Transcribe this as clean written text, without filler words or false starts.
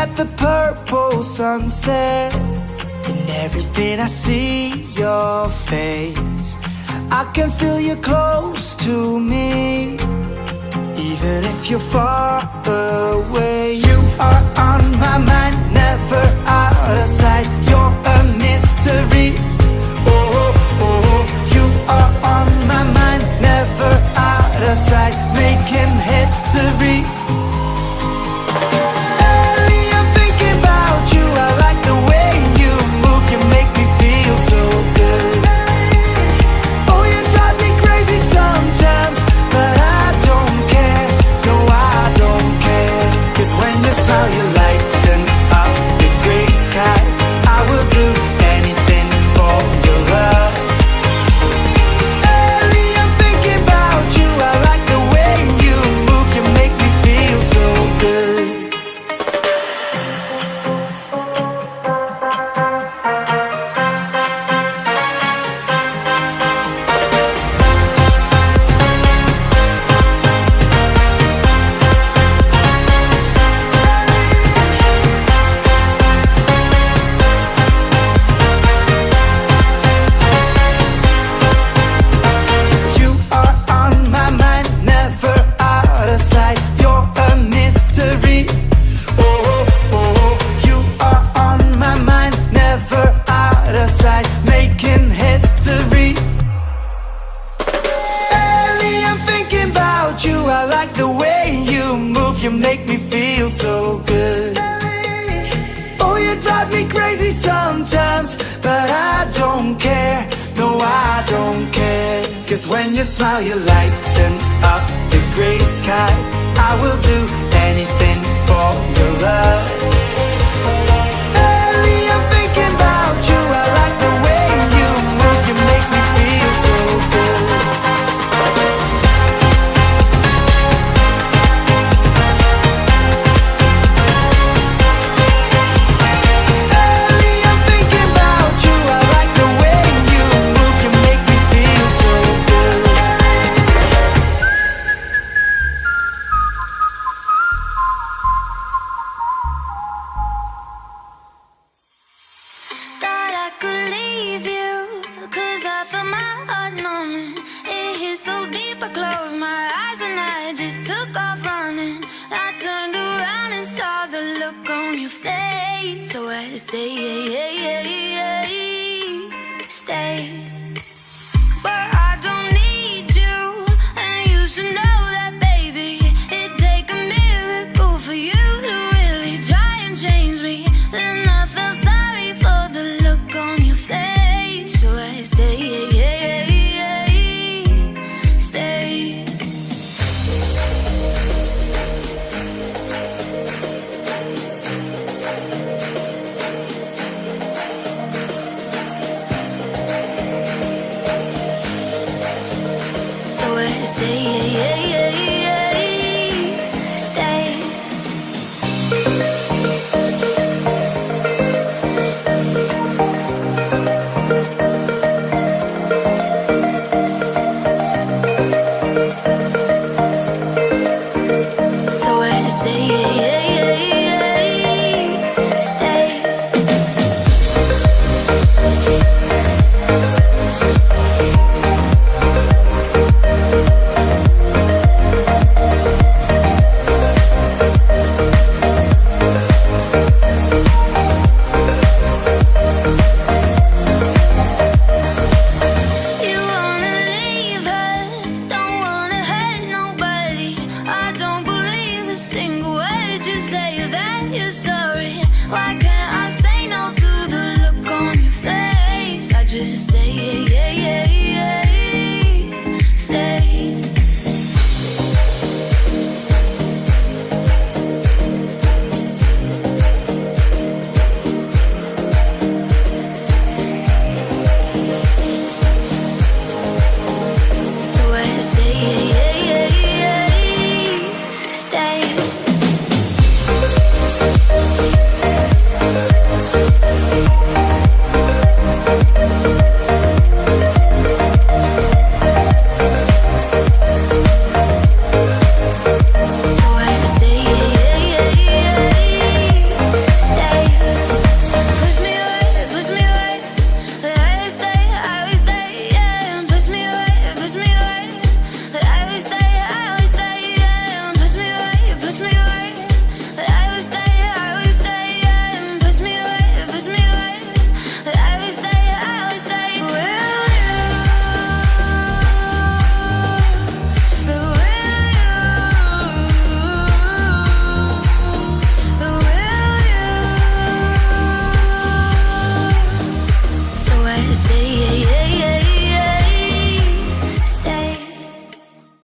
at the purple sunset, in everything I see your face. I can feel you close to me, even if you're far away. You are on my mind, never out of sight. You're a mystery. Oh, oh, you are on my mind, never out of sight, making history. Early, I'm thinking about you. I like the way you move, you make me feel so good. Oh, you drive me crazy sometimes, but I don't care, no I don't care. 'Cause when you smile you lighten up the gray skies. I will do anything for your love. Early, I'm thinking about you. I like the way you move, you make me feel so good. You are on my mind, never out of sight. You're a mystery. Oh, oh, you are on my mind, never out of sight, making history. Early, I'm thinking about you. I like the way you move, you make me feel so good. Oh, you drive me crazy sometimes, but I don't care, no I don't care. 'Cause when you smile you lighten up the gray skies. I will do anything for your love. Early, I'm thinking about you. I like the way you move, you make me feel so good. Early, I'm thinking about you. I like the way you move, you make me feel so good. Thought I could leave you, 'cause I felt my heart numbing. It hit so deep I closed my eyes and I just took off running. I turned around and saw the look on your face, so I stay. But I don't need you, and you should know that, baby. It'd take a miracle for you to really try and change me. Then I felt sorry for the look on your face, so I stay. So I stay.